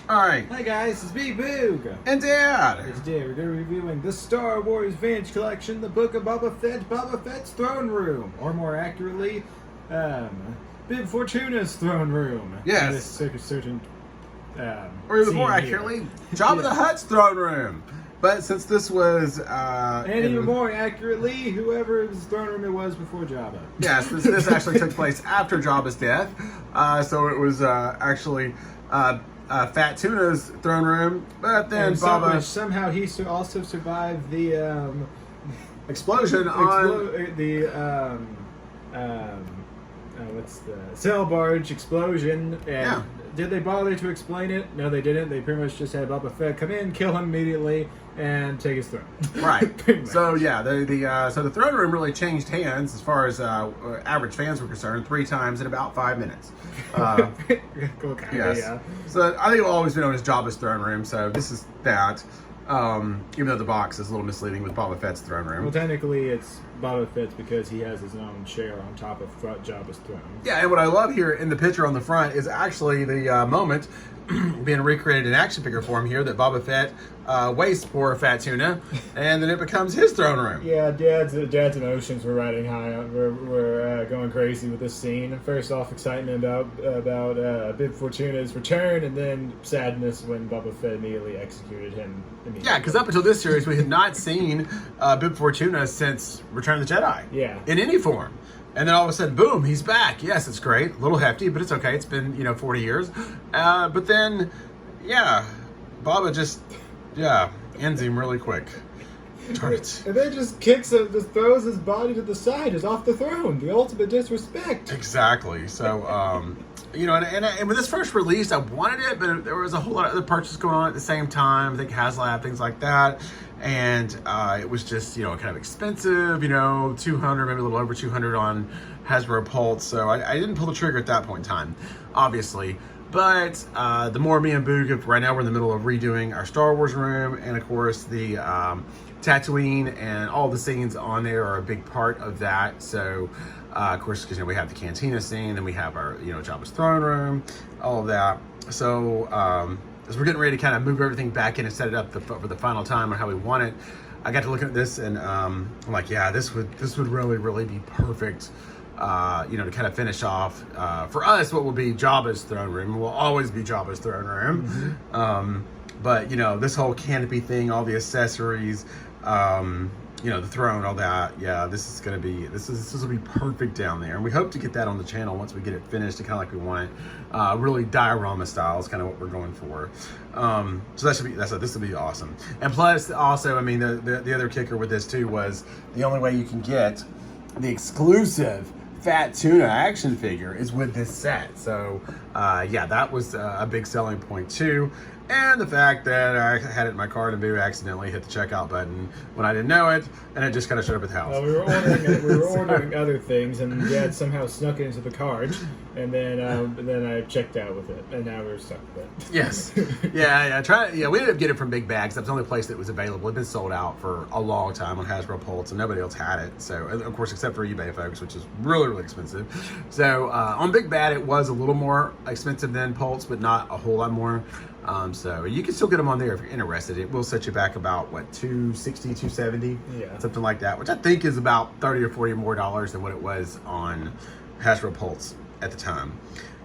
Alright. Hi guys, it's me, Boog. And Dad. Today we're going to be reviewing the Star Wars Vintage Collection, the Book of Boba Fett, Boba Fett's Throne Room, or more accurately, Bib Fortuna's Throne Room. Yes. This certain, or even more scene accurately, here. Jabba the Hutt's throne room. But since this was... and even more accurately, whoever's throne room it was before Jabba. Yes, this actually took place after Jabba's death. So it was actually... Fat Tuna's throne room, but then Boba somehow he also survived the explosion on what's the sail barge explosion. And yeah. Did they bother to explain it? No, they didn't. They pretty much just had Boba Fett come in, kill him immediately, and take his throne. Right. So yeah, so the throne room really changed hands as far as average fans were concerned 3 times in about 5 minutes. Cool, yes. Yeah. So I think it'll always be known as Jabba's throne room. So this is that. Even though the box is a little misleading with Boba Fett's throne room. Well, technically it's Boba Fett's because he has his own chair on top of Jabba's throne. Yeah, and what I love here in the picture on the front is actually the moment being recreated in action figure form here that Boba Fett wastes for Fat Tuna, and then it becomes his throne room. Yeah, Dad's emotions were riding high. We're going crazy with this scene. First off, excitement about Bib Fortuna's return, and then sadness when Boba Fett immediately executed him. Yeah, because up until this series, we had not seen Bib Fortuna since Return of the Jedi. Yeah. In any form. And then all of a sudden, boom, he's back. Yes, it's great. A little hefty, but it's okay. It's been, 40 years. But then, yeah, Boba just, ends him really quick. Darn it. And then just throws his body to the side, is off the throne. The ultimate disrespect. Exactly. So, and when this first released, I wanted it, but there was a whole lot of other purchases going on at the same time. I think HasLab, things like that. And it was just, kind of expensive, 200, maybe a little over 200 on Hasbro Pulse. So I didn't pull the trigger at that point in time, obviously. But the more me and Boog, right now we're in the middle of redoing our Star Wars room. And of course, the Tatooine and all the scenes on there are a big part of that. So, of course, because we have the Cantina scene, then we have our, Jabba's throne room, all of that. So, as we're getting ready to kind of move everything back in and set it up for the final time on how we want it, I got to look at this and I'm like, yeah, this would really, really be perfect, to kind of finish off for us what will be Jabba's throne room. It will always be Jabba's throne room. Mm-hmm. But this whole canopy thing, all the accessories, the throne, all that. Yeah, this will be perfect down there, and we hope to get that on the channel once we get it finished, kind of like we want it. Really diorama style is kind of what we're going for. So this will be awesome. And plus, also, the other kicker with this too was the only way you can get the exclusive Fat Tuna action figure is with this set. So that was a big selling point too. And the fact that I had it in my cart and Boo accidentally hit the checkout button when I didn't know it, and it just kind of showed up at the house. Well, we were ordering other things, and Dad somehow snuck it into the cart, and then I checked out with it, and now we're stuck with it. Yes, yeah. We ended up getting it from Big Bags. That was the only place that was available. It'd been sold out for a long time on Hasbro Pulse, and nobody else had it. So, of course, except for eBay folks, which is really, really expensive. So, on Big Bad, it was a little more expensive than Pulse, but not a whole lot more. So you can still get them on there if you're interested. It will set you back about $260, $270, something like that, which I think is about $30 or $40 more than what it was on Hasbro Pulse at the time.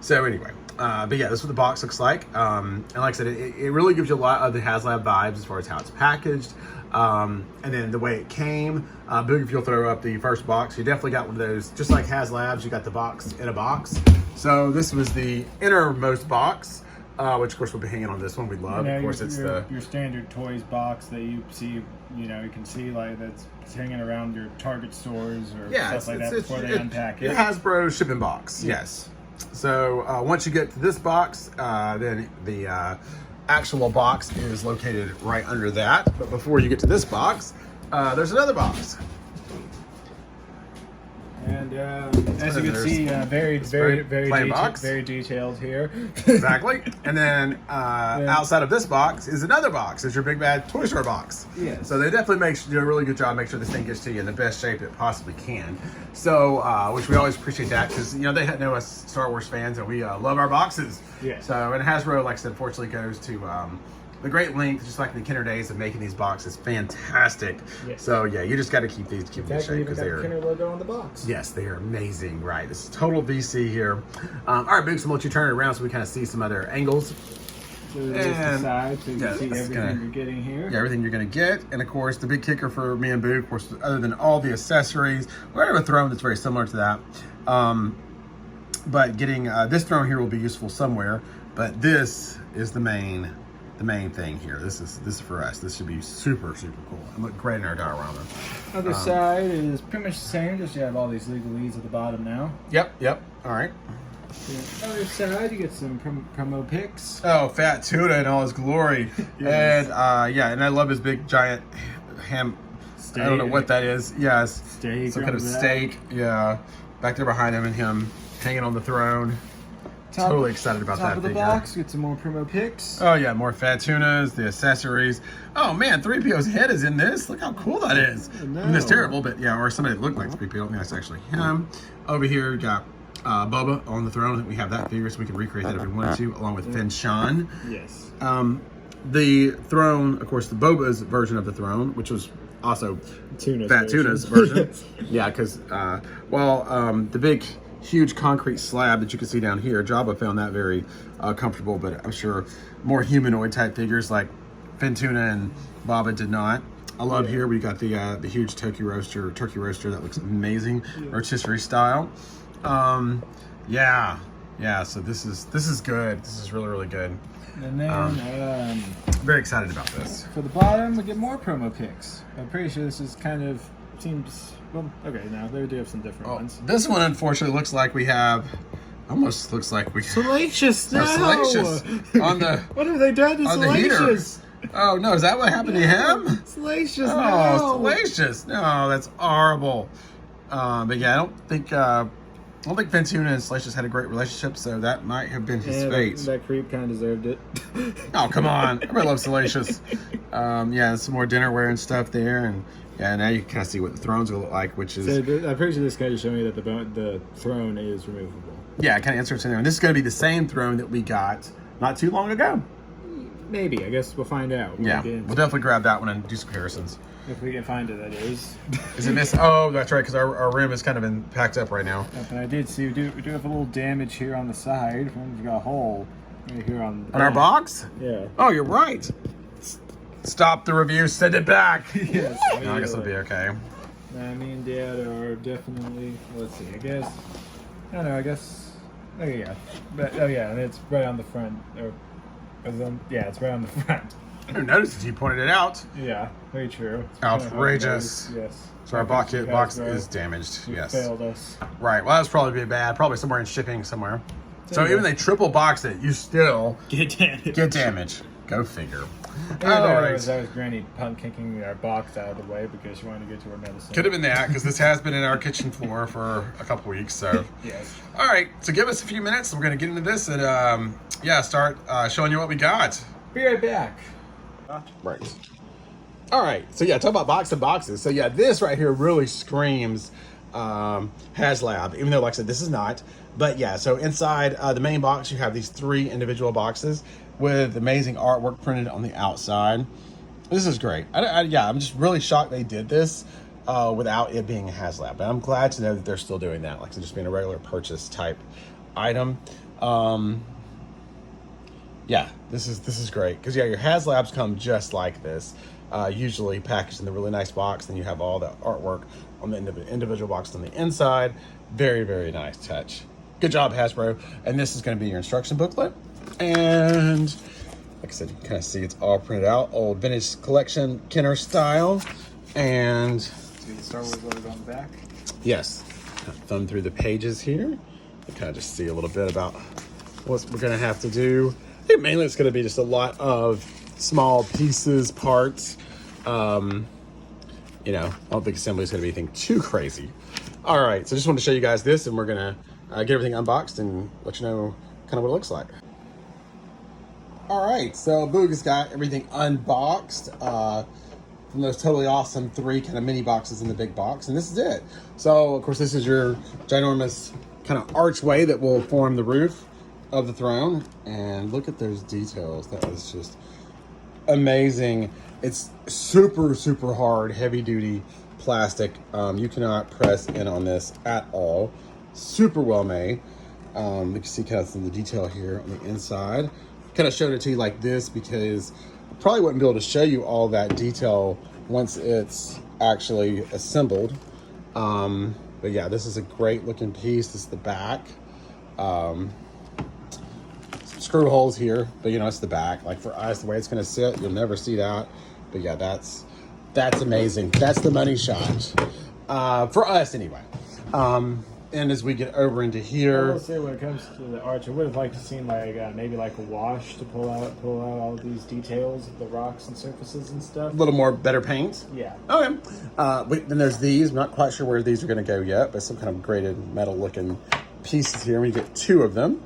So anyway, but yeah, this is what the box looks like. And like I said, it really gives you a lot of the HasLab vibes as far as how it's packaged. And then the way it came, Boog, if you'll throw up the first box, you definitely got one of those, just like HasLabs, you got the box in a box. So this was the innermost box. Which of course we'll be hanging on this one. We love, of course, it's your standard toys box that you see. You can see like that's hanging around your Target stores or stuff like that before they unpack it. Hasbro shipping box, yes. So once you get to this box, then the actual box is located right under that. But before you get to this box, there's another box. And as you can see, very detailed here. Exactly. And then outside of this box is another box. It's your Big Bad Toy Store box. Yes. So they definitely do a really good job, make sure this thing gets to you in the best shape it possibly can. So, which we always appreciate that because, you know, they know us Star Wars fans and we love our boxes. Yeah. So, and Hasbro, like I said, unfortunately goes to the great length, just like in the Kinder days of making these boxes fantastic. Yes. So yeah, you just got to keep these in shape because they're Kinder logo on the box. Yes, they are amazing. Right, this is total VC here. All right, Boots, I'm gonna let you turn it around so we kind of see some other angles. So there's the side, so you can see everything you're getting here. Yeah, everything you're gonna get, and of course the big kicker for me and Boo, of course, other than all the accessories, we have a throne that's very similar to that. But getting this throne here will be useful somewhere. But this is the main thing here. This is for us. This should be super cool and look great in our diorama. Other side is pretty much the same, just you have all these legalese at the bottom now. Yep. All right. The other side, you get some promo pics. Oh, Fat Tuna in all his glory. Yes. And and I love his big giant ham. Steak. I don't know what that is. Yes. Steak. Some kind of steak. Yeah. Back there behind him and him hanging on the throne. Totally excited about that. Top of the box, get some more promo pics. Oh yeah, more Fat Tunas, the accessories. Oh man, 3PO's head is in this. Look how cool that is. I mean, it's terrible, but yeah, or somebody that looked like 3PO. I don't think that's actually him. Over here, we got Boba on the throne. I think we have that figure, so we can recreate that if we wanted to, along with Finn Sean. Yes. The throne, of course, the Boba's version of the throne, which was also Fat Tuna's version. Yeah, because the big huge concrete slab that you can see down here, Jabba found that very comfortable, but I'm sure more humanoid type figures like Finn Tuna and Boba did not. I love here we got the huge turkey roaster that looks amazing, rotisserie style. So this is good. This is really good. And then very excited about this. For the bottom, we get more promo pics. I'm pretty sure this is kind of seems. Well, okay, now they do have some different ones. This one, unfortunately, looks like we have. Almost looks like we. Salacious, no! Salacious on the. What have they done to Salacious? Oh no! Is that what happened to him? Salacious, no! Salacious, no! That's horrible. But yeah, I don't think Finn Tuna and Salacious had a great relationship, so that might have been his fate. That creep kind of deserved it. Oh come on! Everybody loves Salacious. Some more dinnerware and stuff there, and. Yeah, now you can kind of see what the throne's going to look like, which is... So I'm pretty sure this guy is showing you that the throne is removable. Yeah, it kind of inserts in there. And this is going to be the same throne that we got not too long ago. Maybe. I guess we'll find out. We'll definitely grab that one and do some comparisons. If we can find it, that is. Is it missing? Oh, that's right, because our room has kind of been packed up right now. Yep, and I did see we do have a little damage here on the side. We've got a hole right here on the our box? Yeah. Oh, you're right. Stop the review, send it back. Yes. No, I guess it'll be okay. Me and Dad are definitely, let's see, I guess. I don't know, I guess. Oh, yeah. But, and it's right on the front. It's right on the front. I didn't notice it, you pointed it out. Yeah, very true. Outrageous. Yes. So our box is damaged. Yes. Failed us. Right. Well, that's probably bad. Probably somewhere in shipping somewhere. So even they triple box it, you still get damage. Go figure. That was Granny punk kicking our box out of the way because she wanted to get to her medicine. Could have been that because this has been in our kitchen floor for a couple weeks. So yes. All right. So give us a few minutes. We're going to get into this and start showing you what we got. Be right back. Right. All right. So talk about boxes. So this right here really screams HasLab, even though like I said this is not. But so inside the main box you have these 3 individual boxes with amazing artwork printed on the outside. This is great. I'm just really shocked they did this without it being a HasLab. But I'm glad to know that they're still doing that, like just being a regular purchase type item. This is great because your HasLabs come just like this, usually packaged in the really nice box. Then you have all the artwork on the individual box on the inside. Very, very nice touch. Good job, Hasbro. And this is going to be your instruction booklet. And like I said, you can kind of see it's all printed out, old vintage collection Kenner style. And see the Star Wars logo on the back. Yes, thumb through the pages here. You kind of just see a little bit about what we're going to have to do. I think mainly it's going to be just a lot of small pieces, parts. I don't think assembly is going to be anything too crazy. All right, so just wanted to show you guys this, and we're gonna get everything unboxed and let you know kind of what it looks like. All right, so Boog's got everything unboxed from those totally awesome 3 kind of mini boxes in the big box, and this is it. So, of course, this is your ginormous kind of archway that will form the roof of the throne, and look at those details. That is just amazing. It's super, super hard, heavy-duty plastic. You cannot press in on this at all. Super well made. You can see kind of some of the detail here on the inside. Kind of showed it to you like this because I probably wouldn't be able to show you all that detail once it's actually assembled. But yeah, this is a great looking piece. This is the back. Some screw holes here, but you know, it's the back. Like for us, the way it's gonna sit, you'll never see that. But yeah, that's amazing. That's the money shot. For us anyway. And as we get over into I here, will say when it comes to the arch, I would have liked to see like maybe like a wash to pull out all these details of the rocks and surfaces and stuff. a little more better paint. Yeah. Okay. Then there's these. I'm not quite sure where these are going to go yet, but some kind of graded metal looking pieces here. We get 2 of them.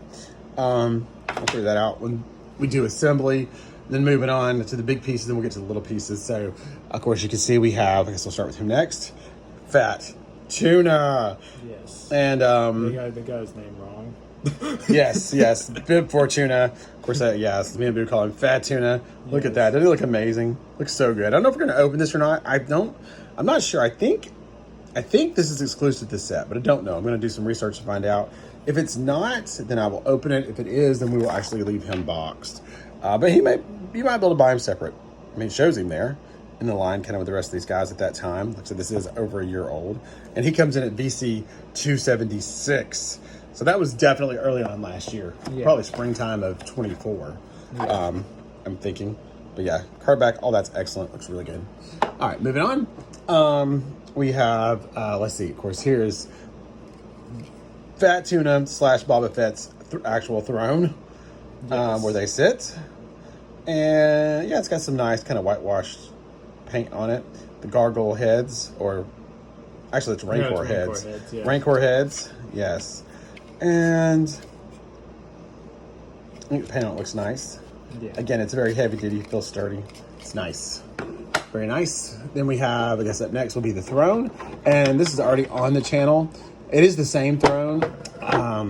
I'll figure that out when we do assembly. Then moving on to the big pieces, then we'll get to the little pieces. So, of course, you can see we have, I guess we'll start with him next, Fett Tuna. Yes. And they got his name wrong. yes, Bib Fortuna. Of course, yes, me and Bib call him Fat Tuna. Look at that. Doesn't it look amazing? Looks so good. I don't know if we're going to open this or not. I'm not sure. I think this is exclusive to this set, but I don't know. I'm going to do some research to find out. If it's not, then I will open it. If it is, then we will actually leave him boxed. But you might be able to buy him separate. I mean, it shows him there in the line kind of with the rest of these guys at that time. Looks like this is over a year old. And he comes in at VC 276. So that was definitely early on last year. Yeah. Probably springtime of 24, yeah. I'm thinking. But yeah, card back, all that's excellent. Looks really good. All right, moving on. We have, let's see, of course, here's Fat Tuna / Boba Fett's actual throne, yes. Where they sit. And yeah, it's got some nice kind of whitewashed paint on it. The gargoyle heads, or actually it's Rancor heads. Yeah. Rancor heads, yes. And I think the paint on it looks nice. Yeah. Again, it's very heavy duty, feels sturdy. It's nice. Very nice. Then we have, I guess up next will be the throne. And this is already on the channel. It is the same throne.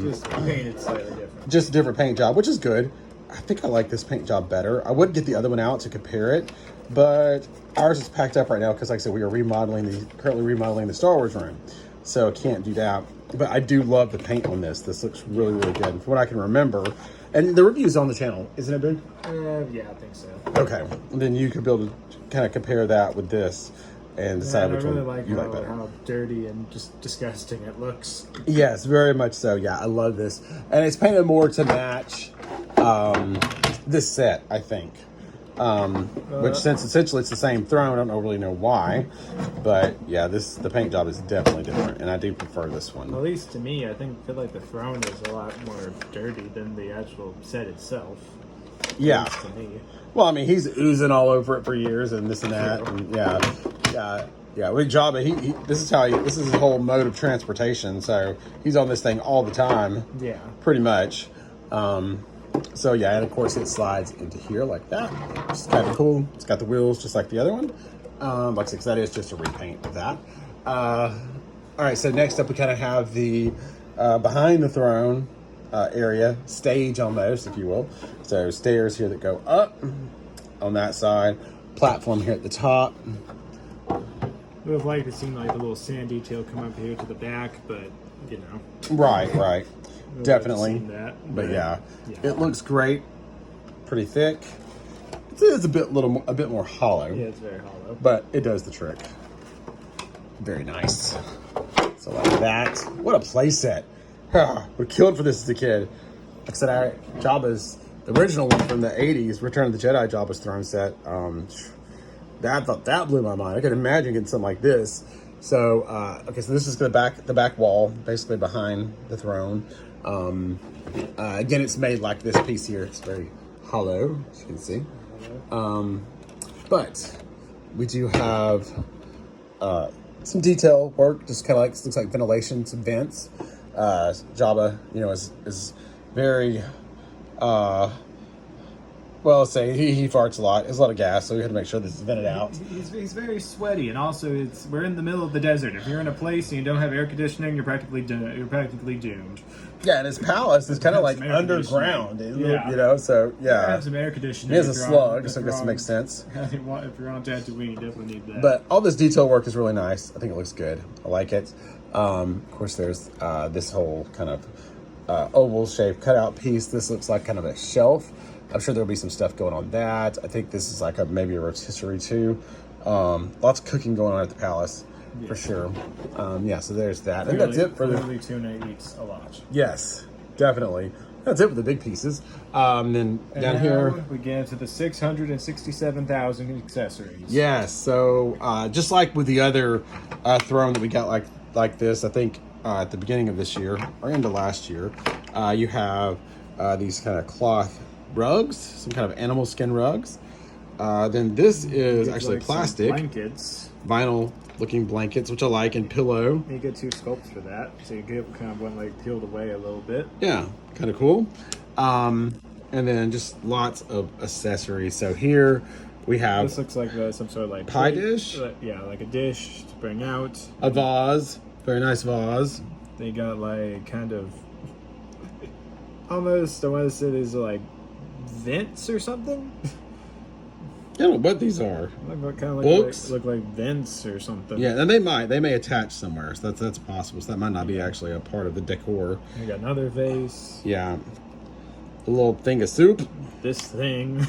Just painted slightly different. Just a different paint job, which is good. I think I like this paint job better. I would get the other one out to compare it, but ours is packed up right now because, like I said, we are currently remodeling the Star Wars room, so can't do that. But I do love the paint on this. This looks really, really good. And from what I can remember, and the review's on the channel, isn't it, Big? Yeah, I think so. Okay, and then you could be able to kind of compare that with this and decide which one you like better. How dirty and just disgusting it looks. Yes, very much so. Yeah, I love this, and it's painted more to match this set, I think. Which, since essentially it's the same throne, I don't really know why, but yeah, the paint job is definitely different, and I do prefer this one. At least to me, I feel like the throne is a lot more dirty than the actual set itself. Yeah. At least to me. Well, I mean, he's oozing all over it for years, and this and that, and yeah. With Jabba, this is his whole mode of transportation, so he's on this thing all the time. Yeah. Pretty much. So yeah, and of course it slides into here like that. It's kind of cool. It's got the wheels just like the other one. Like I said, that is just a repaint of that. All right, so next up we kind of have the behind the throne area, stage almost, if you will. So stairs here that go up on that side, platform here at the top. We would have liked to see like the little sand detail come up here to the back, but you know. Right. Definitely. That, but yeah, it looks great. Pretty thick. It's a bit more hollow. Yeah, it's very hollow. But it does the trick. Very nice. So like that. What a playset. We're killed for this as a kid. Like I said, Jabba's the original one from the 80s, Return of the Jedi Jabba's throne set. I thought that blew my mind. I could imagine getting something like this. So, okay, so this is the back wall, basically behind the throne. Again, it's made like this piece here. It's very hollow, as you can see. But we do have some detail work, just kind of like looks like ventilation, some vents. Jabba, is very well, let's say he farts a lot. There's a lot of gas, so we had to make sure this is vented out. He's very sweaty, and also we're in the middle of the desert. If you're in a place and you don't have air conditioning, you're practically doomed. Yeah, and his palace is kind of like underground, so yeah. Have some air conditioning. He has a slug, so I guess it makes sense. If you're on Tatooine, you definitely need that. But all this detail work is really nice. I think it looks good. I like it. Of course, there's this whole kind of oval shaped cutout piece. This looks like kind of a shelf. I'm sure there'll be some stuff going on that. I think this is like maybe a rotisserie too. Lots of cooking going on at the palace, for sure. So there's that. And that's it for the... Clearly tuna eats a lot. Yes, definitely. That's it for the big pieces. Then down here... we get into the 667,000 accessories. Yes, so just like with the other throne that we got like this, I think at the beginning of this year, or into last year, you have these kind of cloth rugs, some kind of animal skin rugs. Then this is actually plastic. Blankets. Vinyl looking blankets, which I like, and pillow. You get 2 sculpts for that, so you get kind of one like peeled away a little bit. Yeah, kind of cool. And then just lots of accessories. So here we have... This looks like some sort of like... pie dish? Yeah, like a dish to bring out. A vase. Very nice vase. They got like kind of... almost, I want to say these are like vents or something. I don't know what these are. Look kind of books. Look like vents or something. Yeah, and they may attach somewhere. So that's possible. So that might not be actually a part of the decor. We got another vase. Yeah, a little thing of soup. This thing.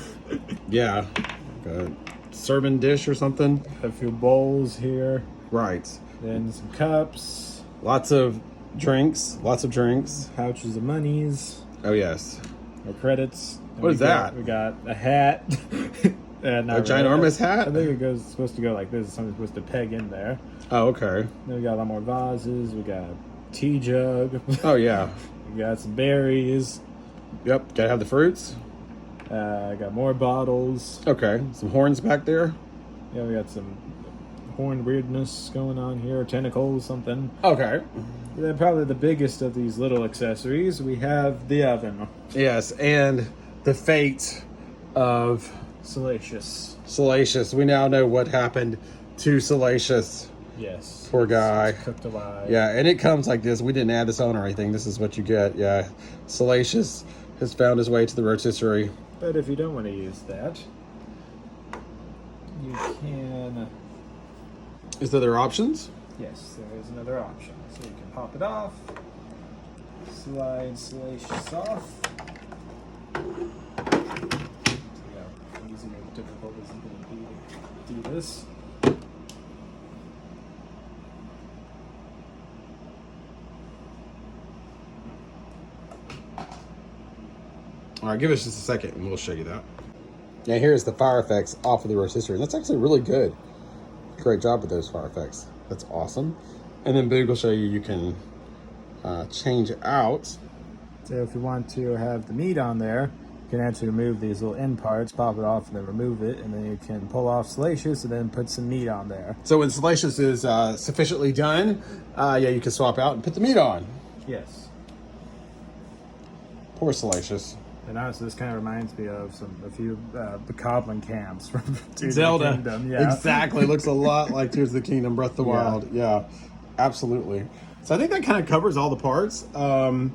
Yeah, like a serving dish or something. A few bowls here. Right. Then some cups. Lots of drinks. Pouches of monies. Oh yes. Or credits. What is that? We got a hat. A ginormous hat? I think it's supposed to go like this. Something's supposed to peg in there. Oh, okay. Then we got a lot more vases. We got a tea jug. Oh, yeah. We got some berries. Yep, gotta have the fruits. Got more bottles. Okay, some horns back there. Yeah, we got some horn weirdness going on here. Tentacles, something. Okay. Then probably the biggest of these little accessories, we have the oven. Yes, and the fate of... Salacious. We now know what happened to Salacious. Yes. Poor guy. Cooked alive. Yeah, and it comes like this. We didn't add this on or anything. This is what you get. Yeah. Salacious has found his way to the rotisserie. But if you don't want to use that, you can... Is there other options? Yes, there is another option. So you can pop it off, slide Salacious off. Easy or difficult is it going to be to do this? All right, give us just a second and we'll show you that. Yeah, here's the fire effects off of the rotisserie. That's actually really good. Great job with those fire effects. That's awesome. And then Boog will show you can change out. So if you want to have the meat on there, you can actually remove these little end parts, pop it off, and then remove it, and then you can pull off Salacious and then put some meat on there. So when Salacious is sufficiently done, you can swap out and put the meat on. Yes. Poor Salacious. And honestly, this kind of reminds me of a few Bokoblin camps from Tears Zelda. of the Kingdom. Yeah. Exactly. Looks a lot like Tears of the Kingdom, Breath of the Wild. Yeah, absolutely. So I think that kind of covers all the parts. And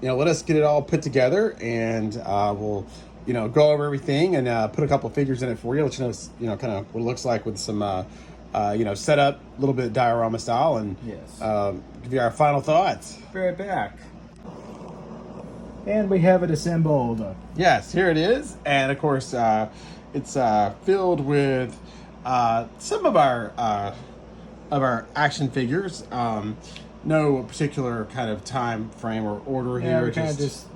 let us get it all put together, and we'll go over everything and put a couple of figures in it for you. Let you know kind of what it looks like with some setup, a little bit diorama style, and yes. Give you our final thoughts. Be right back. And we have it assembled. Yes, here it is, and of course it's filled with some of our action figures. No particular kind of time frame or order here. Yeah, we kind of just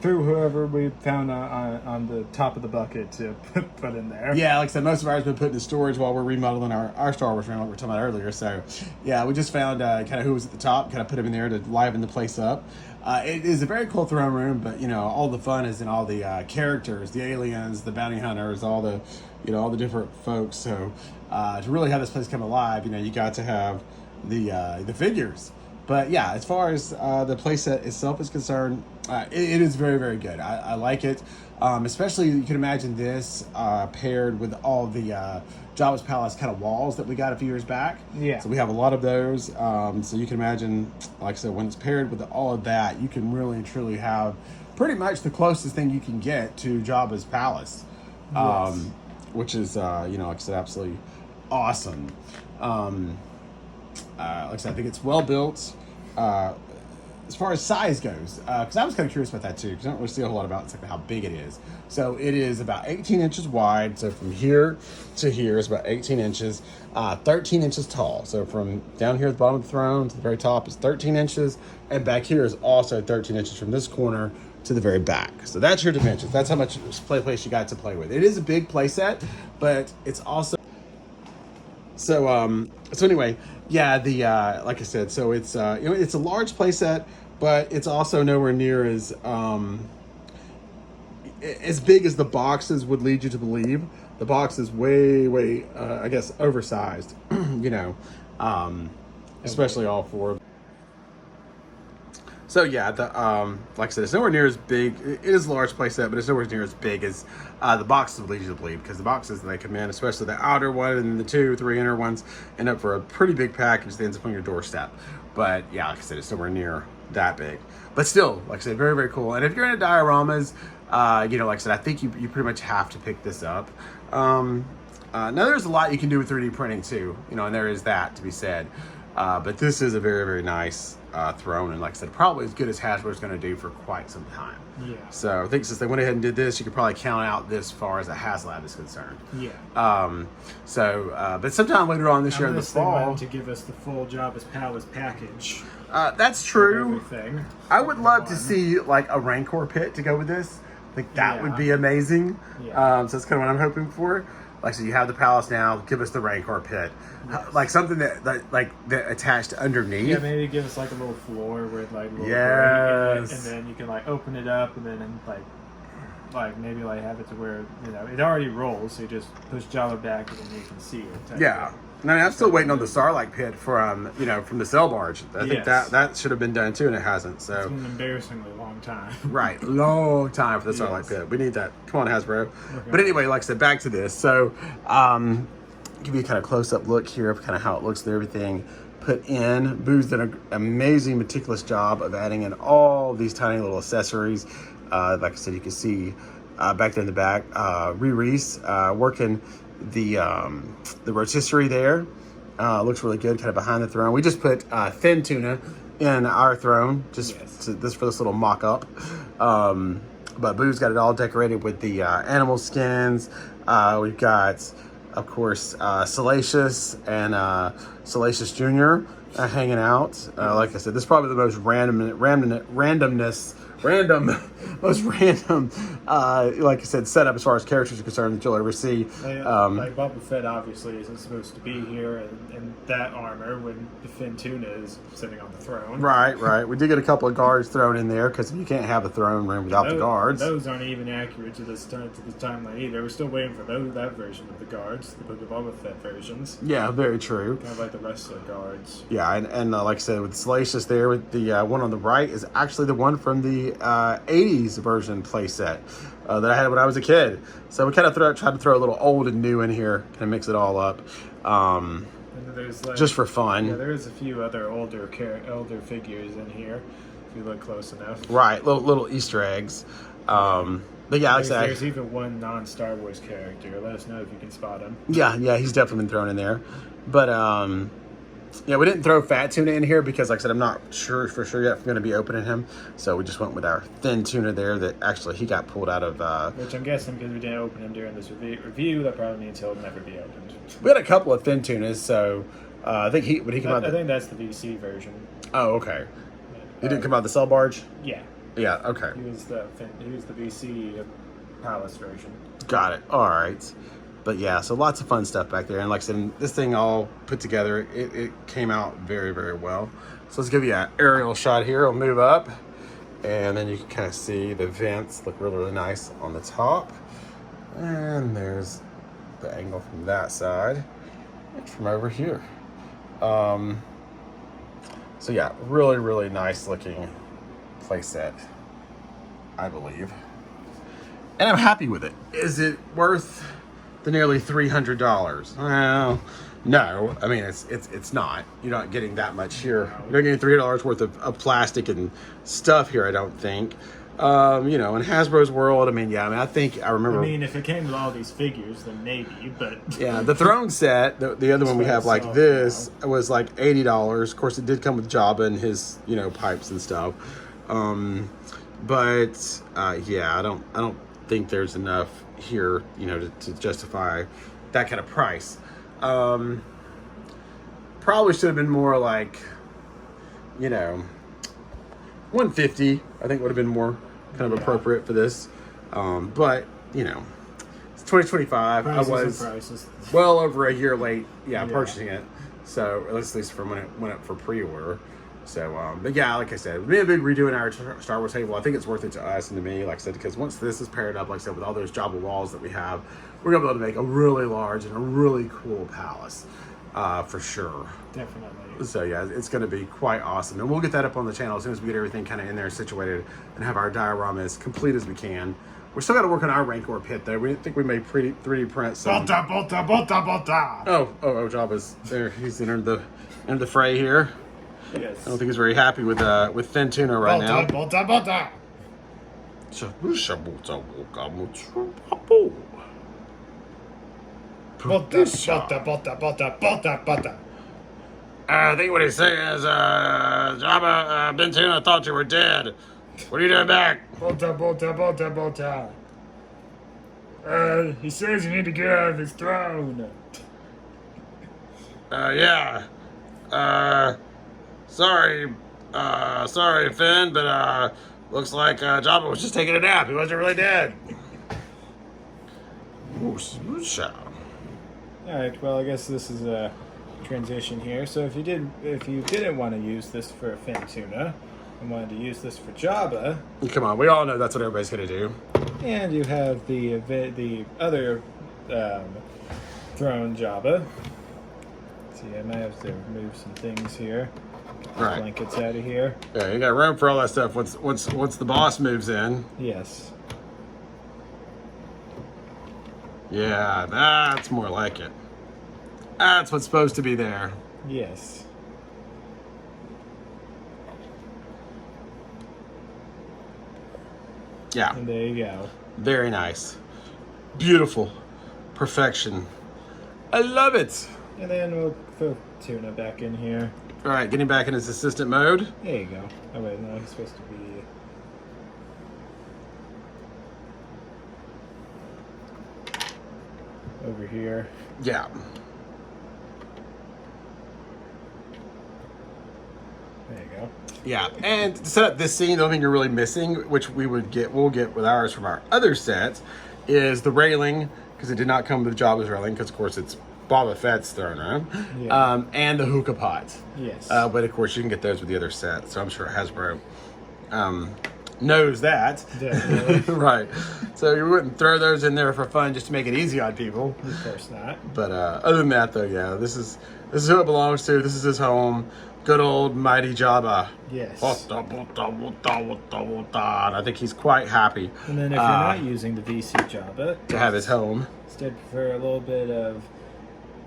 threw whoever we found on the top of the bucket to put in there. Yeah, like I said, most of ours have been put into storage while we're remodeling our Star Wars room, like we were talking about earlier. So, yeah, we just found kind of who was at the top, kind of put them in there to liven the place up. It is a very cool throne room, but you know, all the fun is in all the characters, the aliens, the bounty hunters, all the, you know, all the different folks. So to really have this place come alive, you know, you got to have the figures. But yeah, as far as the playset itself is concerned, it is very, very good. I like it. Especially, you can imagine this paired with all the Jabba's Palace kind of walls that we got a few years back. Yeah. So we have a lot of those. So you can imagine, like I said, when it's paired with all of that, you can really and truly have pretty much the closest thing you can get to Jabba's Palace. Yes. Which is, you know, like I said, absolutely awesome. Like I said, I think it's well built. As far as size goes, because I was kind of curious about that too, because I don't really see a whole lot about exactly how big it is. So it is about 18 inches wide. So from here to here is about 18 inches, 13 inches tall. So from down here at the bottom of the throne to the very top is 13 inches, and back here is also 13 inches from this corner to the very back. So that's your dimensions. That's how much place you got to play with. It is a big play set, but it's also so anyway, yeah, the like I said, so it's you know, it's a large playset, but it's also nowhere near as big as the boxes would lead you to believe. The box is way I guess oversized, you know, especially all four. So yeah, the like I said, it's nowhere near as big. It is a large playset, but it's nowhere near as big as the boxes would lead you to believe, because the boxes they come in, especially the outer one and the 2-3 inner ones, end up for a pretty big package that ends up on your doorstep. But yeah, like I said, it's nowhere near that big. But still, like I said, very cool. And if you're into dioramas, you know, like I said, I think you pretty much have to pick this up. Now there's a lot you can do with 3D printing too, you know, and there is that to be said. But this is a very nice throne, and like I said, probably as good as Hasbro's going to do for quite some time. Yeah. So I think since they went ahead and did this, you could probably count out this far as a HasLab is concerned. Yeah. But sometime later on this year in the They fall, wanted to give us the full Jabba's Palace package. that's true. Everything. I would love to see like a Rancor pit to go with this. I think that would be amazing. Yeah. So that's kind of what I'm hoping for. Like, so you have the palace now, give us the Rancor pit. Yes. Like something that attached underneath. Yeah, maybe give us like a little floor with like a little Yes. grate in it, and then you can like open it up, and then like maybe like have it to where, you know, it already rolls, so you just push Jabba back and then you can see it. Yeah. I mean, I'm still waiting on the Starlight pit from, you know, from the sail barge. I think that should have been done too, and it hasn't. So it's been an embarrassingly long time. Right, long time for the Starlight pit. We need that. Come on, Hasbro. Okay. But anyway, like I said, back to this. So, give you a kind of close-up look here of kind of how it looks with everything put in. Boo's done an amazing, meticulous job of adding in all these tiny little accessories. Like I said, you can see back there in the back, Reese working the rotisserie there. Looks really good, kind of behind the throne. We just put thin tuna in our throne, just for this little mock-up. But Boo's got it all decorated with the animal skins. We've got, of course, Salacious and Salacious Jr. Hanging out. Like I said, this is probably the most most random, like I said, setup as far as characters are concerned that you'll ever see. Like Boba Fett obviously isn't supposed to be here in that armor when the Finn Tuna is sitting on the throne. Right. We did get a couple of guards thrown in there because you can't have a throne room without the guards. Those aren't even accurate to this timeline either. We're still waiting for that version of the guards, the Boba Fett versions. Yeah, very true. Kind of like the rest of the guards. Yeah, and like I said, with Salacious there, with the one on the right is actually the one from the 80s version playset that I had when I was a kid. So we kind of tried to throw a little old and new in here, kind of mix it all up, and there's just for fun. Yeah, there is a few other older figures in here if you look close enough. Right, little Easter eggs. But yeah, like I said, there's even one non-Star Wars character. Let us know if you can spot him. Yeah, he's definitely been thrown in there. But yeah, we didn't throw Fat Tuna in here because, like I said, I'm not sure for sure yet if I'm going to be opening him. So we just went with our thin tuna there that actually he got pulled out of. Which I'm guessing because we didn't open him during this review, that probably means he'll never be opened. We had a couple of thin tunas, so I think he come out. I think that's the VC version. Oh, okay. He didn't come out the cell barge. Yeah. Yeah. Okay. He was the VC Palace version. Got it. All right. But yeah, so lots of fun stuff back there. And like I said, this thing all put together, it came out very well. So let's give you an aerial shot here. I'll move up. And then you can kind of see the vents look really, really nice on the top. And there's the angle from that side and from over here. So yeah, really, really nice looking playset, I believe. And I'm happy with it. Is it worth the nearly $300? Well, no. I mean, it's not. You're not getting that much here. You're not getting $300 worth of plastic and stuff here, I don't think. You know, in Hasbro's world, I mean, yeah, I think I remember. I mean, if it came with all these figures, then maybe, but. Yeah, the throne set, the other one we have like this, was like $80. Of course, it did come with Jabba and his, you know, pipes and stuff. But yeah, I don't think there's enough here, you know, to justify that kind of price. Probably should have been more like, you know, $150. I think would have been more kind of appropriate for this. But you know, it's 2025. Prices I was well over a year late, purchasing it. So at least from when it went up for pre-order. So, but yeah, like I said, it'd be a big redo in our Star Wars table. I think it's worth it to us and to me, like I said, because once this is paired up, like I said, with all those Jabba walls that we have, we're gonna be able to make a really large and a really cool palace, for sure. Definitely. So yeah, it's gonna be quite awesome, and we'll get that up on the channel as soon as we get everything kind of in there situated and have our diorama as complete as we can. We're still got to work on our Rancor pit though. We think we made pretty 3D print some. Oh, Jabba's there. He's entered the fray here. Yes. I don't think he's very happy with Finn Tuna right now. I think what he's saying is, Jabba, Ben Tuna thought you were dead. What are you doing back? He says you need to get out of his throne. Yeah. Sorry, Finn, but looks like Jabba was just taking a nap. He wasn't really dead. Alright, well I guess this is a transition here. So if you didn't want to use this for Finn Tuna and wanted to use this for Jabba, come on, we all know that's what everybody's gonna do. And you have the other throne Jabba. See, I might have to remove some things here. Right. Blankets out of here. Yeah, you got room for all that stuff once the boss moves in. Yes. Yeah, that's more like it. That's what's supposed to be there. Yes. Yeah. And there you go. Very nice. Beautiful. Perfection. I love it. And then we'll put Tuna back in here. All right, getting back in his assistant mode. There you go. Oh wait, no, he's supposed to be over here. Yeah. There you go. Yeah, and to set up this scene, the only thing you're really missing, which we'll get with ours from our other sets, is the railing, because it did not come with Jabba's railing, because of course it's Boba Fett's throne room, and the hookah pot. Yes. But of course you can get those with the other set, so I'm sure Hasbro knows that. Definitely. Right. So you wouldn't throw those in there for fun just to make it easy on people. Of course not. But other than that, though, yeah, this is who it belongs to. This is his home. Good old mighty Jabba. Yes. I think he's quite happy. And then if you're not using the VC Jabba, to have his home. Instead for a little bit of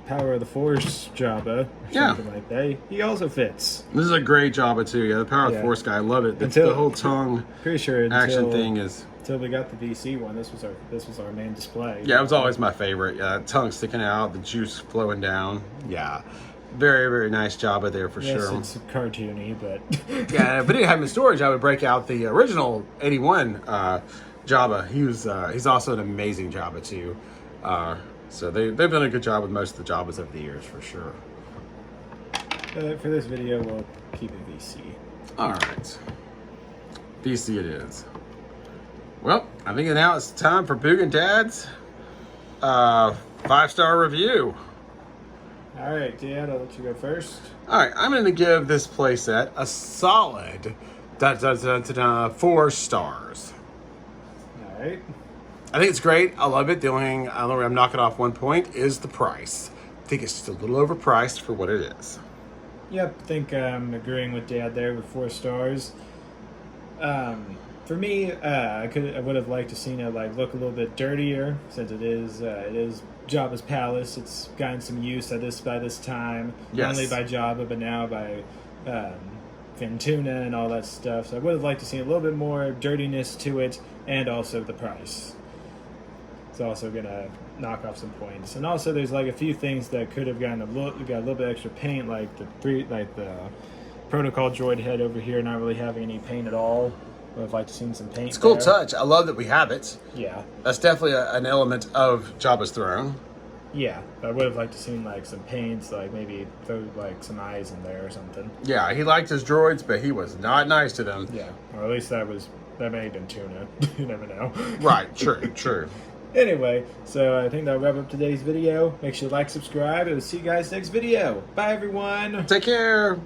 Power of the Force Jabba, or something like that, he also fits. This is a great Jabba too. Yeah, the Power of the Force guy, I love it. The whole tongue pretty sure action thing is. Until we got the VC one, this was our main display. Yeah, it was always my favorite. Yeah, tongue sticking out, the juice flowing down. Yeah. Very, very nice Jabba there for sure. It's cartoony, but yeah, if I didn't have him in storage, I would break out the original '81 Jabba. He's also an amazing Jabba too. So they've done a good job with most of the Jabbas over the years for sure. For this video, we'll keep it VC. All right, VC it is. Well, I think now it's time for Boog and Dad's 5-star review. All right, Dad, I'll let you go first. All right, I'm going to give this playset a solid 4 stars. All right. I think it's great. I love it. The only thing I'm knocking off 1 point is the price. I think it's just a little overpriced for what it is. Yep, I think I'm agreeing with Dad there with 4 stars. For me, I would have liked to seen it like look a little bit dirtier, since it is Jabba's palace. It's gotten some use by this time, not only by Jabba but now by Finn Tuna and all that stuff. So I would have liked to see a little bit more dirtiness to it, and also the price. It's also gonna knock off some points, and also there's like a few things that could have got a little bit extra paint, like the protocol droid head over here not really having any paint at all. Would have liked to seen some paint. It's a cool there. touch. I love that we have it. Yeah, that's definitely an element of Jabba's throne. Yeah, I would have liked to seen like some paints, like maybe throw like some eyes in there or something. Yeah, he liked his droids, but he was not nice to them. Yeah, or at least that may have been Tuna. You never know. Right. True. Anyway, so I think that'll wrap up today's video. Make sure to like, subscribe, and we'll see you guys next video. Bye, everyone. Take care.